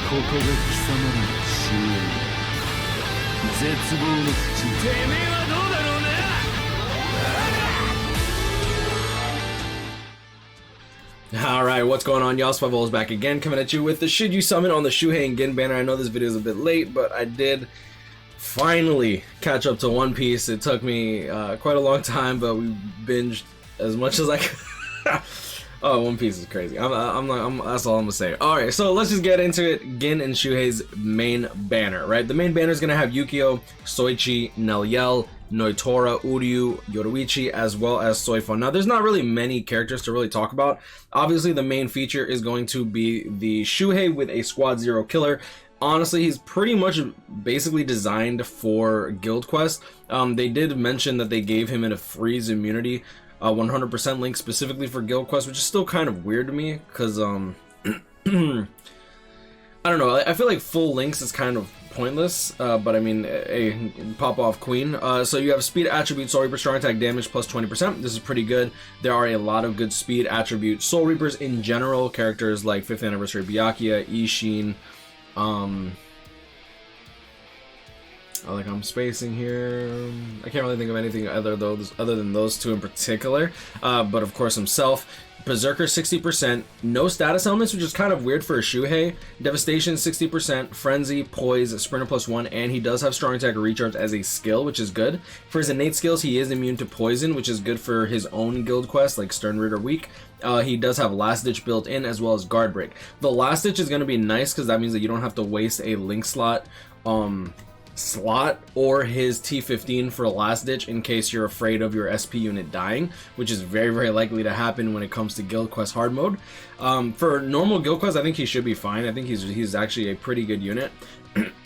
ここが貴様らの終焉絶望の淵にてめえはどうだろうな。 Alright, what's going on, y'all? WeBull is back again, coming at you with the Should You Summon on the Shuhei and Gin banner. I know this video is a bit late, but I did finally catch up to One Piece. It took me quite a long time, but we binged as much as I could. Oh, One Piece is crazy. That's all I'm gonna say. Alright, so let's just get into it. Gin and Shuhei's main banner, right? The main banner is gonna have Yukio, Soichi, Neliel, Noitora, Uryu, Yoruichi, as well as Soifon. Now, there's not really many characters to really talk about. Obviously, the main feature is going to be the Shuhei with a Squad Zero killer. Honestly, he's pretty much basically designed for Guild Quest. They did mention that they gave him a freeze immunity, 100% link specifically for Guild Quest, which is still kind of weird to me, because, I don't know, I feel like full links is kind of pointless, but I mean, a pop off queen. So you have speed attribute, Soul Reaper, strong attack damage plus 20%. This is pretty good. There are a lot of good speed attribute Soul Reapers in general. Characters like 5th Anniversary Byakuya, Ishin, like I'm spacing here. I can't really think of anything other than those two in particular. But of course himself. Berserker 60%, no status elements, which is kind of weird for a Shuhei. Devastation 60%, Frenzy, Poise, Sprinter +1, and he does have strong attack recharge as a skill, which is good. For his innate skills, he is immune to poison, which is good for his own guild quest, like Stern Ritter Week. He does have Last Ditch built in, as well as Guard Break. The Last Ditch is going to be nice because that means that you don't have to waste a link slot or his T15 for Last Ditch in case you're afraid of your SP unit dying, which is very, very likely to happen when it comes to Guild Quest hard mode. For normal Guild Quest, I think he should be fine. I think he's actually a pretty good unit.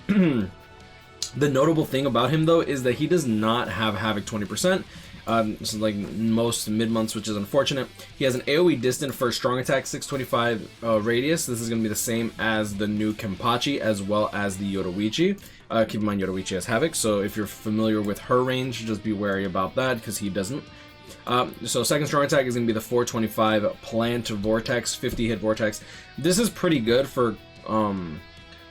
The notable thing about him, though, is that he does not have Havoc 20%. This is like most mid-months, which is unfortunate. He has an AoE distant for strong attack 625 radius. This is going to be the same as the new Kenpachi as well as the Yoruichi. Keep in mind Yoruichi has Havoc, so if you're familiar with her range, just be wary about that because he doesn't. So second strong attack is going to be the 425 Plant Vortex, 50 hit Vortex. This is pretty good for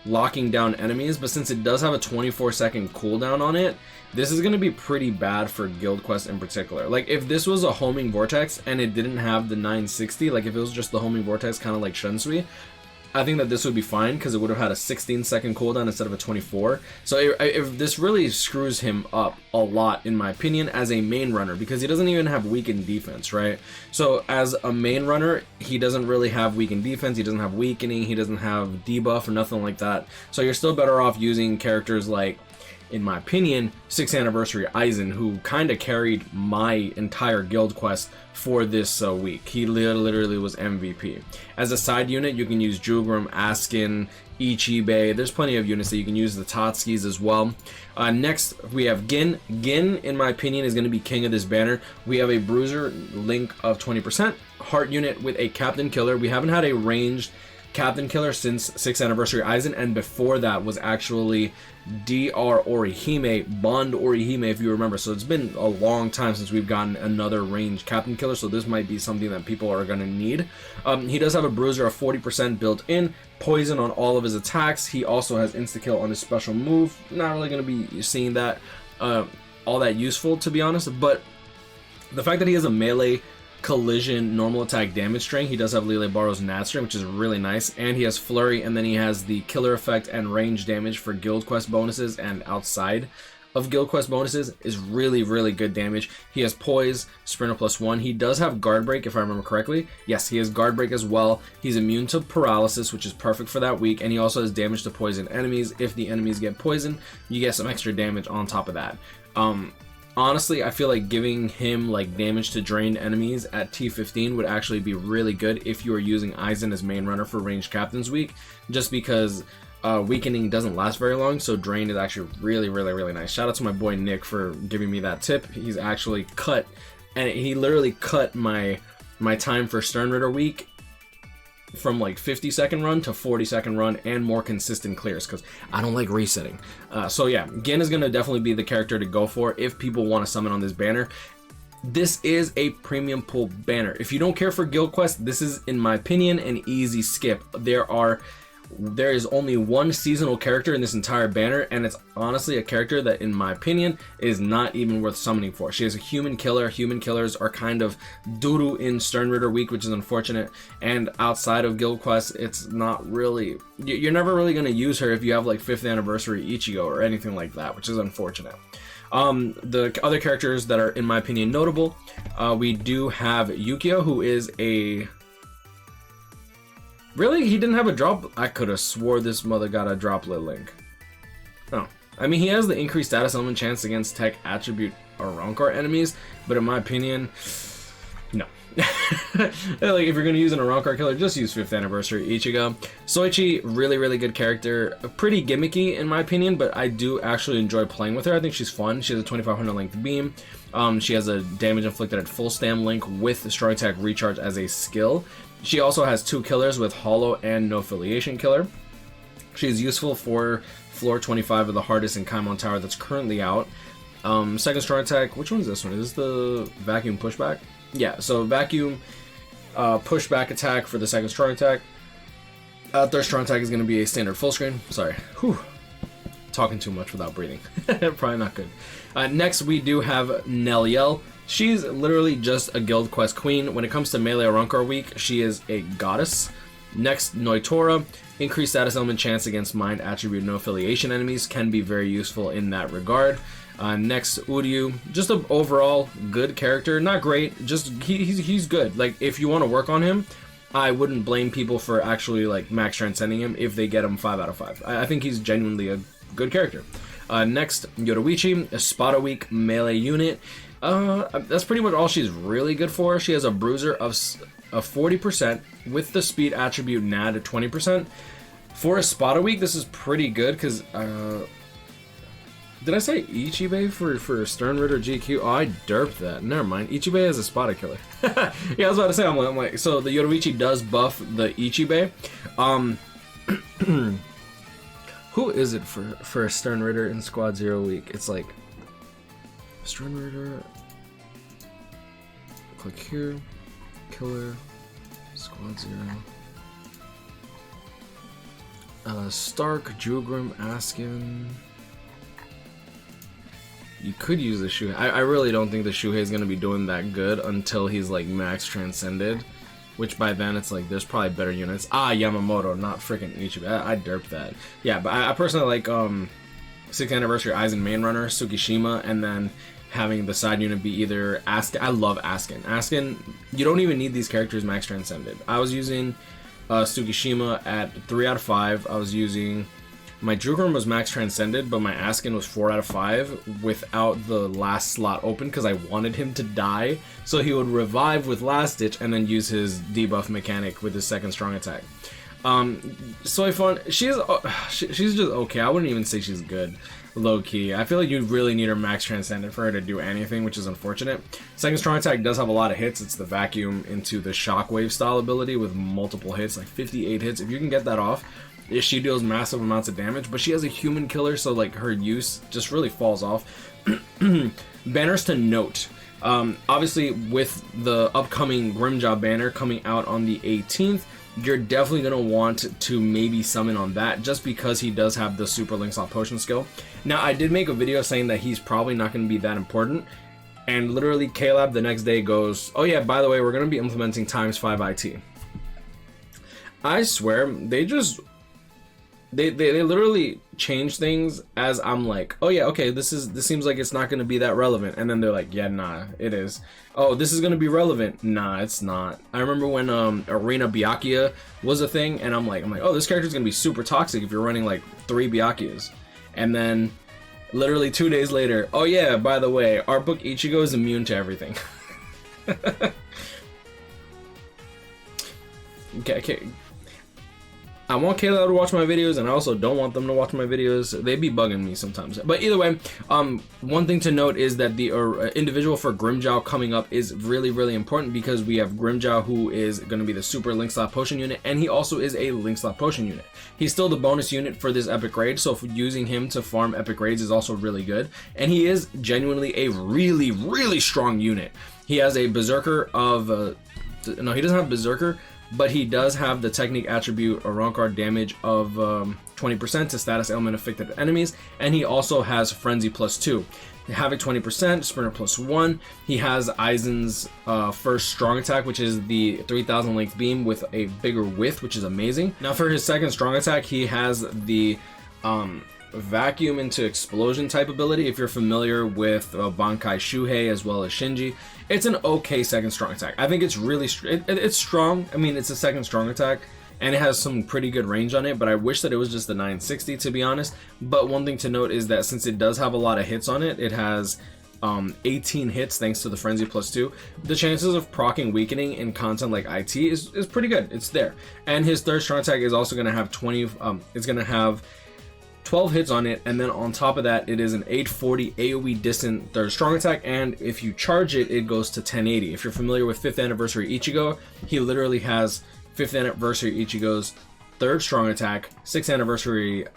locking down enemies, but since it does have a 24-second cooldown on it, this is going to be pretty bad for Guild Quest in particular. Like, if this was a homing vortex and it didn't have the 960, like if it was just the homing vortex, kind of like Shensui, I think that this would be fine because it would have had a 16-second cooldown instead of a 24. So if this really screws him up a lot, in my opinion, as a main runner, because he doesn't even have weakened defense, right? So as a main runner, he doesn't really have weakened defense, he doesn't have weakening, he doesn't have debuff or nothing like that. So you're still better off using characters like, in my opinion, 6th Anniversary Aizen, who kind of carried my entire Guild Quest for this week. He literally was MVP. As a side unit, you can use Jugram, Askin, Ichibe. There's plenty of units that you can use, the Totskis as well. Next, we have Gin. Gin, in my opinion, is going to be king of this banner. We have a Bruiser link of 20%, Heart unit with a Captain Killer. We haven't had a ranged Captain Killer since 6th Anniversary Aizen, and before that was actually DR Orihime, Bond Orihime, if you remember. So it's been a long time since we've gotten another ranged Captain Killer, so this might be something that people are going to need. He does have a Bruiser of 40% built in, poison on all of his attacks. He also has insta-kill on his special move. Not really going to be seeing that all that useful, to be honest, but the fact that he has a melee collision normal attack damage string, he does have Lele Barrow's Nat string, which is really nice, and he has Flurry, and then he has the killer effect and range damage for Guild Quest bonuses and outside of Guild Quest bonuses is really, really good damage. He has Poise, Sprinter +1. He does have Guard Break, if I remember correctly. Yes, he has Guard Break as well. He's immune to paralysis, which is perfect for that week, and he also has damage to poison enemies. If the enemies get poisoned, you get some extra damage on top of that. Honestly, I feel like giving him like damage to drained enemies at T15 would actually be really good if you are using Aizen as main runner for ranged captains week, just because weakening doesn't last very long, so drain is actually really, really, really nice. Shout out to my boy Nick for giving me that tip. He's actually cut, and he literally cut my time for Stern Ritter week from like 50-second run to 40-second run and more consistent clears because I don't like resetting. So yeah, Gin is going to definitely be the character to go for if people want to summon on this banner. This is a premium pull banner. If you don't care for Guild Quest, this is, in my opinion, an easy skip. There are there is only one seasonal character in this entire banner, and it's honestly a character that, in my opinion, is not even worth summoning for. She is a human killer. Human killers are kind of doo-doo in Sternritter week, which is unfortunate, and outside of guild quests, it's not really, you're never really going to use her if you have like 5th anniversary Ichigo or anything like that, which is unfortunate. The other characters that are, in my opinion, notable, we do have Yukio, who is a... Really? He didn't have a drop? I could have swore this mother got a droplet link. Oh. I mean, he has the increased status element chance against tech attribute or Rancor enemies, but in my opinion, no. Like, if you're going to use an Rancor killer, just use 5th anniversary Ichigo. Soichi, really, really good character. Pretty gimmicky, in my opinion, but I do actually enjoy playing with her. I think she's fun. She has a 2500 length beam. She has a damage inflicted at full stam link with strong attack recharge as a skill. She also has 2 killers with Hollow and No Affiliation Killer. She is useful for floor 25 of the hardest in Kaimon Tower that's currently out. Second strong attack, which one is this one? Is this the vacuum pushback? Yeah, so vacuum pushback attack for the second strong attack. Third strong attack is going to be a standard full screen. Sorry. Whew. Talking too much without breathing. Probably not good. Next, we do have Neliel. She's literally just a guild quest queen. When it comes to melee Rancor week, she is a goddess. Next, Noitora. Increased status element chance against mind attribute no affiliation enemies can be very useful in that regard. Next, Uryu. Just an overall good character. Not great, just he's good. Like, if you want to work on him, I wouldn't blame people for actually like max transcending him if they get him 5 out of 5. I think he's genuinely a good character. Next, Yoruichi, a Spada week melee unit. That's pretty much all she's really good for. She has a bruiser of 40% with the speed attribute NAD at 20%. For a Spada week, this is pretty good because did I say Ichibe for Sternritter GQ? Oh, I derped that. Never mind. Ichibe has a Spada killer. Yeah, I was about to say, I'm like, so the Yoruichi does buff the Ichibe. Who is it for Sternritter in Squad 0 week? It's like Sternritter. Click here. Killer. Squad 0. Stark, Jugrim, Askin. You could use the Shuhei. I really don't think the Shuhei is going to be doing that good until he's like max transcended. Which by then it's like there's probably better units. Yamamoto, not freaking Ichibe. I derped that. Yeah, but I personally like 6th anniversary Aizen main runner, Tsukishima, and then having the side unit be either Askin. I love Askin. Askin, you don't even need these characters max transcended. I was using Tsukishima at 3 out of 5. I was using my Jugrim was max transcended, but my Askin was 4 out of 5 without the last slot open because I wanted him to die. So he would revive with Last Ditch and then use his debuff mechanic with his second strong attack. Soifun, she's just okay. I wouldn't even say she's good, low key. I feel like you really need her max transcended for her to do anything, which is unfortunate. Second strong attack does have a lot of hits. It's the vacuum into the shockwave style ability with multiple hits, like 58 hits. If you can get that off, she deals massive amounts of damage, but she has a human killer, so like her use just really falls off. Banners to note. Obviously, with the upcoming Grimjaw banner coming out on the 18th, you're definitely going to want to maybe summon on that, just because he does have the Super Link Slot Potion skill. Now, I did make a video saying that he's probably not going to be that important, and literally K-Lab the next day goes, oh yeah, by the way, we're going to be implementing ×5 IT. I swear, they literally change things as I'm like, oh yeah, okay, this seems like it's not going to be that relevant, and then they're like, yeah, nah, it is. Oh, this is going to be relevant. Nah, it's not. I remember when Arena Byakuya was a thing, and I'm like, oh, this character's going to be super toxic if you're running like 3 Byakuyas. And then literally 2 days later, oh yeah, by the way, our book Ichigo is immune to everything. Okay. I want Kayla to watch my videos, and I also don't want them to watch my videos. They be bugging me sometimes. But either way, one thing to note is that the individual for Grimjaw coming up is really, really important, because we have Grimjaw, who is going to be the super Link Slot Potion unit, and he also is a Link Slot Potion unit. He's still the bonus unit for this epic raid, so using him to farm epic raids is also really good. And he is genuinely a really, really strong unit. He has a Berserker of... no, he doesn't have Berserker, but he does have the technique attribute or Rancard damage of 20% to status ailment affected enemies, and he also has Frenzy +2. Havoc 20%, Sprinter +1. He has Aizen's first strong attack, which is the 3000 length beam with a bigger width, which is amazing. Now for his second strong attack, he has the vacuum into explosion type ability. If you're familiar with Bankai Shuhei as well as Shinji, it's an okay second strong attack. I think it's really it's strong. I mean, it's a second strong attack and it has some pretty good range on it, but I wish that it was just the 960 to be honest. But one thing to note is that since it does have a lot of hits on it, it has 18 hits thanks to the Frenzy +2. The chances of proccing weakening in content like IT is pretty good. It's there. And his third strong attack is also going to have 12 hits on it, and then on top of that, it is an 840 AoE distant third strong attack, and if you charge it, it goes to 1080. If you're familiar with 5th Anniversary Ichigo, he literally has 5th Anniversary Ichigo's third strong attack, 6th Anniversary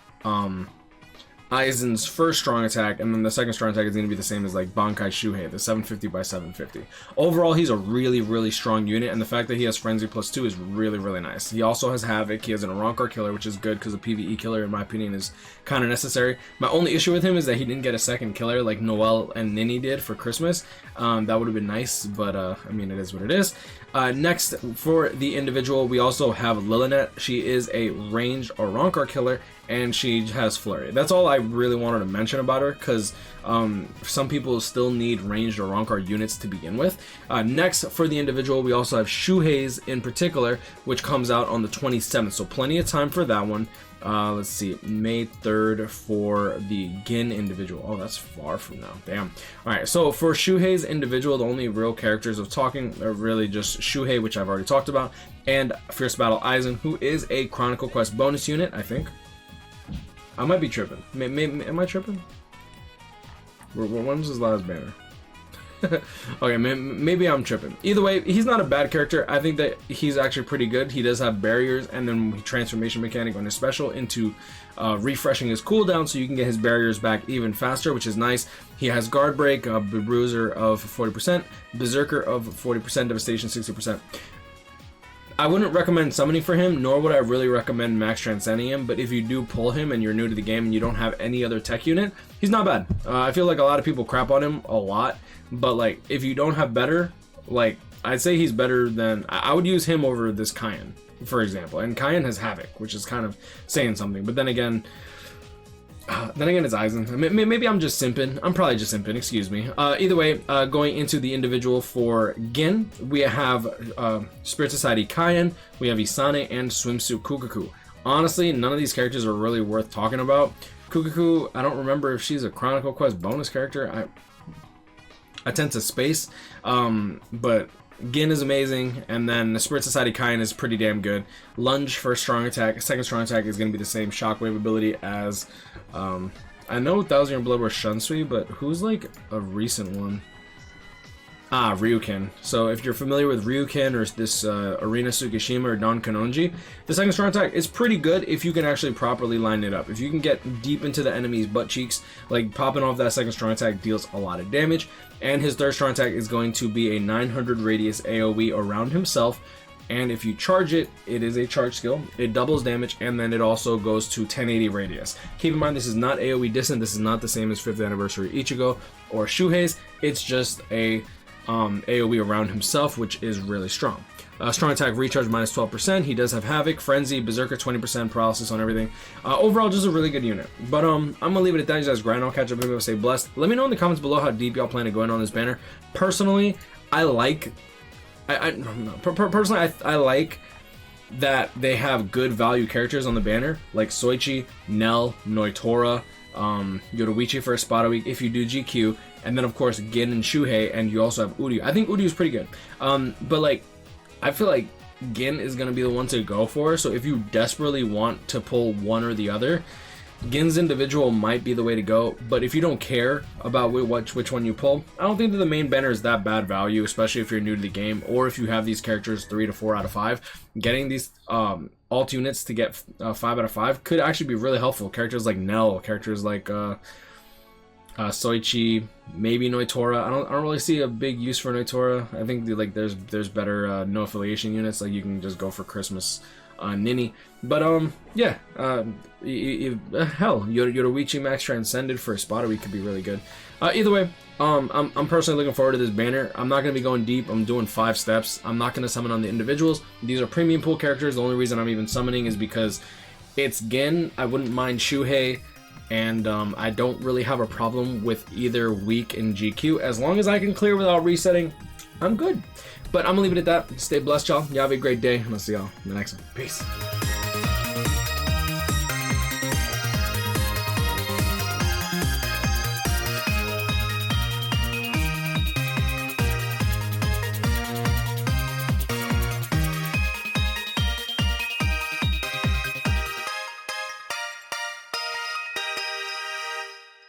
Aizen's first strong attack, and then the second strong attack is going to be the same as like Bankai Shuhei, the 750 by 750. Overall, he's a really strong unit, and the fact that he has Frenzy +2 is really nice. He also has Havoc, he has an Rancor killer, which is good because a PvE killer, in my opinion, is kind of necessary. My only issue with him is that he didn't get a second killer like Noelle and Nini did for Christmas. That would have been nice, but I mean, it is what it is. Next, for the individual, we also have Lilinet. She is a ranged or Rancor killer, and she has Flurry. That's all I really wanted to mention about her, because some people still need ranged or Rancor units to begin with. Next, for the individual, we also have Shuhei's in particular, which comes out on the 27th, so plenty of time for that one. Let's see, May 3rd for the Gin individual. Oh, that's far from now. Damn. Alright, so for Shuhei's individual, the only real characters of talking are really just Shuhei, which I've already talked about, and Fierce Battle Aizen, who is a Chronicle Quest bonus unit, I think. I might be tripping. Am I tripping? When's his last banner? Okay, maybe I'm tripping. Either way, he's not a bad character. I think that he's actually pretty good. He does have barriers, and then transformation mechanic on his special into refreshing his cooldown, so you can get his barriers back even faster, which is nice. He has guard break, Bruiser of 40%, Berserker of 40%, Devastation 60%. I wouldn't recommend summoning for him, nor would I really recommend max transcending him, but if you do pull him and you're new to the game and you don't have any other tech unit, he's not bad. I feel like a lot of people crap on him a lot, but like if you don't have better, like I'd say he's better than, I would use him over this Kayan, for example, and Kayan has Havoc, which is kind of saying something, but then again it's Aizen. Maybe I'm just simping. I'm probably just simping, excuse me. Either way, going into the individual for Gin, we have Spirit Society Kayan, we have Isane, and Swimsuit Kukaku. Honestly, none of these characters are really worth talking about. Kukaku, I don't remember if she's a Chronicle Quest bonus character. I tend to space, but Gin is amazing, and then the Spirit Society Kayan is pretty damn good. Lunge, first strong attack. Second strong attack is going to be the same shockwave ability as, I know 1000 Year Blood was Shunsui, but who's like a recent one? Ryukin. So if you're familiar with Ryukin or this Arena Tsukishima or Don Kanonji, the second strong attack is pretty good if you can actually properly line it up. If you can get deep into the enemy's butt cheeks, like popping off that second strong attack deals a lot of damage. And his third strong attack is going to be a 900 radius AoE around himself. And if you charge it, it is a charge skill. It doubles damage, and then it also goes to 1080 radius. Keep in mind, this is not AoE distant. This is not the same as 5th Anniversary Ichigo or Shuhei's. It's just a AoE around himself, which is really strong. Strong attack recharge minus 12%. He does have Havoc, Frenzy, Berserker 20% paralysis on everything. Overall, just a really good unit. But I'm gonna leave it at that. You guys grind. I'll catch up with you. Stay blessed. Let me know in the comments below how deep y'all plan to go in on this banner. Personally, I like that they have good value characters on the banner, like Soichi, Nell, Noitora, Yoruichi for a spot a week if you do GQ, and then of course Gin and Shuhei, and you also have Uryu. I think Uryu is pretty good, but like I feel like Gin is gonna be the one to go for. So if you desperately want to pull one or the other, Gin's individual might be the way to go. But if you don't care about which one you pull, I don't think that the main banner is that bad value, especially if you're new to the game or if you have these characters 3 to 4 out of 5. Getting these alt units to get 5 out of 5 could actually be really helpful. Characters like Nell, characters like Soichi, maybe Noitora. I don't really see a big use for Noitora. I think like there's better no affiliation units, like you can just go for Christmas Nini. But yeah, hell, Yoruichi Max Transcended for a spotter week could be really good. Either way, I'm personally looking forward to this banner. I'm not gonna be going deep. I'm doing 5 steps. I'm not gonna summon on the individuals. These are premium pool characters. The only reason I'm even summoning is because it's Gin. I wouldn't mind Shuhei. And I don't really have a problem with either week in GQ. As long as I can clear without resetting, I'm good. But I'm gonna leave it at that. Stay blessed, y'all. Y'all have a great day, and I'll see y'all in the next one. Peace.